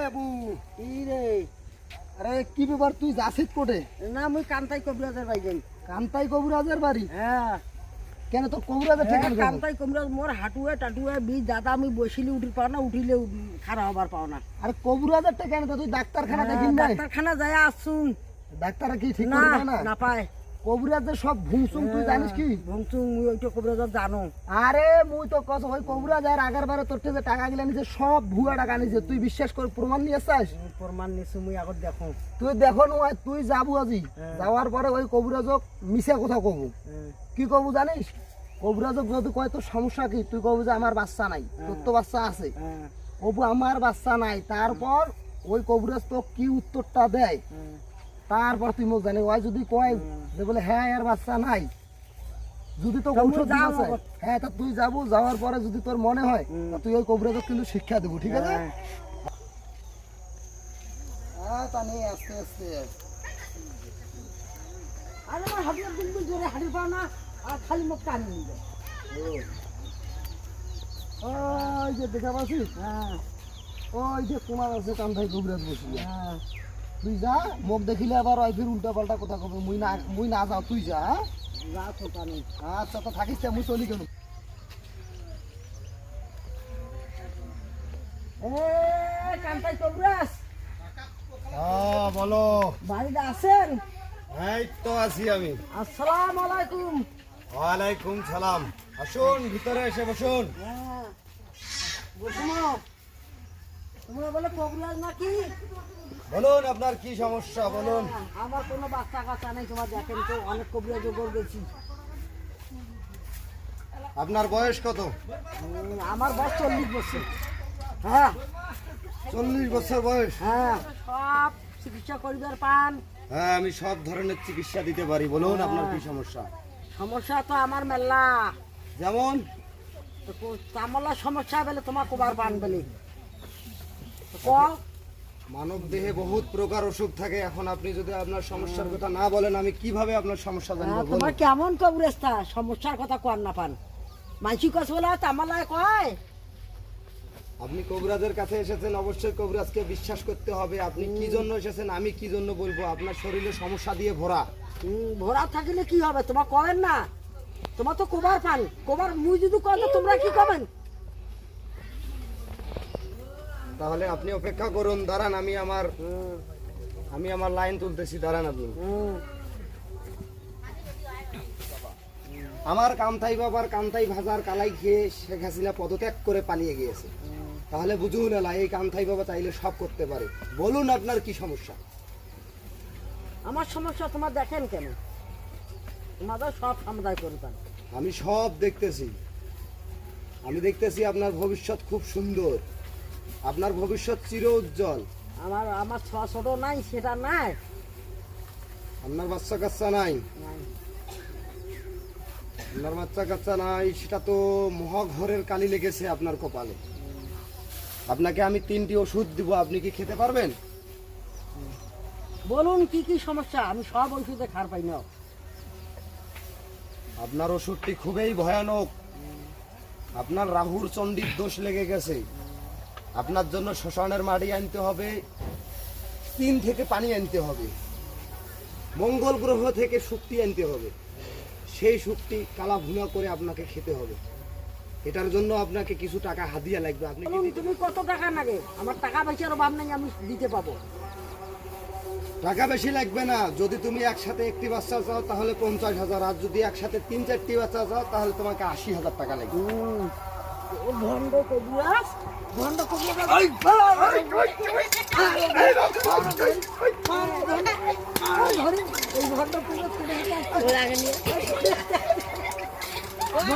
বাবু কি রে? আরে কি ব্যাপার তুই যাসিস কোটে? না মুই কান্তাই কবিরাজের বাড়ি যাই। কান্তাই কবিরাজের বাড়ি? হ্যাঁ কেন তোর কবিরাজের ঠিকানা কেন? কান্তাই কবিরাজ মোর হাঁটুয়ে টাটুয়ে বীজ দাদা আমি বসিলে উঠি পাও না, উঠিলে খারাপ হবার পাও না। আরে কবিরাজের ঠিকানা তো তুই ডাক্তারখানা দেখিন নাই? ডাক্তারখানা যাই আসুন ডাক্তার কি ঠিক না করে দেয় না? না পায়। কবিরাজের সব ভুংসুং তুই জানিস কি? ভংসুং মুই ওইটা কবিরাজ জানো। আরে মুই তো কস ওই কবিরাজ আর আগের বারে তোর থেকে যে টাকা গিলা নিছে সব ভুয়া টাকা নিছে, তুই বিশ্বাস করে প্রমাণ নিয়ে আসছিস? প্রমাণ নিছি মুই আগত দেখো। তুই দেখো নয় তুই যাবো আজি, যাওয়ার পরে ওই কবিরাজক মিশা কথা কব। কি কব জানিস? কবিরাজক যদি কয় তোর সমস্যা কি, তুই কব যে আমার বাচ্চা নাই, তোর তো বাচ্চা আছে। কবু আমার বাচ্চা নাই, তারপর ওই কবিরাজ তো কি উত্তরটা দেয় তারপর তুই মোক জানি। ওই যদি কয় যে বলে হ্যাঁ এর বাচ্চা নাই, যদি তো ঔষধ দিতে চায়, হ্যাঁ তা তুই যাবো, যাওয়ার পরে যদি তোর মনে হয় তা তুই ওই কবিরাজক কিন্তু শিক্ষা দেবো, ঠিক আছে? হ্যাঁ তা নিয়ে আস্তে আস্তে। আরে আমার হাঁটুয়ে বিলবিল জোরে হাঁটি পাও না, আর খালি মুখ টানি নিবে। ওই যে দেখা পাচ্ছিস, হ্যাঁ ওই যে তোমার আছে কান্ধাই কবিরাজ বসিয়া। হ্যাঁ তুই যা, মুখ দেখিলে আবার ওই ফির উল্টা পাল্টা কথা কবে। মুই না যাও, তুই যা। হ্যাঁ যা তো টানি। আচ্ছা তো থাকিস না, মুই চলি কেন। এ কান্তাই কবিরাজ হ্যাঁ বলো। বাড়িতে আছেন? এই তো আছি আমি। আসসালামু আলাইকুম। ওয়ালাইকুম সালাম। আসুন ভিতরে এসে বসুন। হ্যাঁ বসুন। তোমরা বলে কবিরাজ নাকি? বলুন আপনার কি সমস্যা বলুন। আমার কোনো বাচ্চা কাচ্চা নেই, তোমার দেখেন তো অনেক কবিরাজ গেছি। আপনার বয়স কত? আমার বয়স 40 বছর। হ্যাঁ 40 বছর বয়স? হ্যাঁ সব চিকিৎসা করিবার পান। হ্যাঁ আমি সব ধরনের চিকিৎসা দিতে পারি। বলুন আপনার কি সমস্যা? সমস্যা তো আমার মেলা। যেমন? তামলা সমস্যা বলে তোমার কবার পান বলে মানব দেহে বহুত প্রকার অসুখ থাকে। এখন আপনি যদি আপনার সমস্যার কথা না বলেন আমি কিভাবে আপনার সমস্যা জানবো? বলুন। তোমার কেমন কবরেস্তা সমস্যার কথা কর না পান? মানসি কস বলে তামালায় কয়। আপনি কবিরাজের কাছে এসেছেন, অবশ্যই কবিরাজকে বিশ্বাস করতে হবে। আপনি কি জন্য এসেছেন আমি কি জন্য বলবো? আপনার শরীরে সমস্যা দিয়ে ভরা। ভরা থাকিলে কি হবে? তোমার কবেন না, তোমার তো কোবার পান। কোবার মুই যদি কয় তো তোমরা কি কবেন? তাহলে আপনি অপেক্ষা করুন, দাঁড়ান। আমি আমার লাইন তুলতেছি, দাঁড়ান আপনি। আমার কান্তাই বাবার কান্তাই ভাজার কালাই খেয়ে শেখ হাসিনা পদত্যাগ করে পালিয়ে গিয়েছে। তাহলে বুঝুন এলা, এই কান্তাই বাবা চাইলে সব করতে পারে। বলুন আপনার কি সমস্যা? আমার সমস্যা তোমার দেখেন কেন? তোমাদের সব সমাধান করবেন। আমি সব দেখতেছি। আমি দেখতেছি আপনার ভবিষ্যৎ খুব সুন্দর, আপনার ভবিষ্যৎ চির উজ্জ্বল। আমার ছোট নাই, সেটা নাই। আপনার বাচ্চা কাচ্চা নাই? আপনার বাচ্চা কাচ্চা নাই, সেটা তো মহাঘরের কালি লেগেছে আপনার কপালে। আপনাকে আমি 3টি ওষুধ দিব, আপনি কি খেতে পারবেন? বলুন কি কি সমস্যা, আমি সব ওষুধে খার পাই না। আপনার ওষুধটি খুবই ভয়ানক। আপনার রাহুর চণ্ডীর দোষ লেগে গেছে। আপনার জন্য শ্মশানের মাটি আনতে হবে, 3 থেকে পানি আনতে হবে, মঙ্গল গ্রহ থেকে শক্তি আনতে হবে। সেই শক্তি কালা ভুনা করে আপনাকে খেতে হবে। এটার জন্য আপনাকে কিছু টাকা হাদিয়া লাগবে। আপনি কি দিতে? তুমি কত টাকা লাগে? আমার টাকা পয়সার অভাব নেই, আমি দিতে পাবো। টাকা বেশি লাগবে না। যদি তুমি একসাথে 1টি বাচ্চা চাও তাহলে 50,000, আর যদি একসাথে 3-4টি বাচ্চা চাও তাহলে তোমাকে 80,000 টাকা লাগবে। ভণ্ড কবিরাজ, ভণ্ড কবিরাজ। এই ভণ্ড কবিরাজ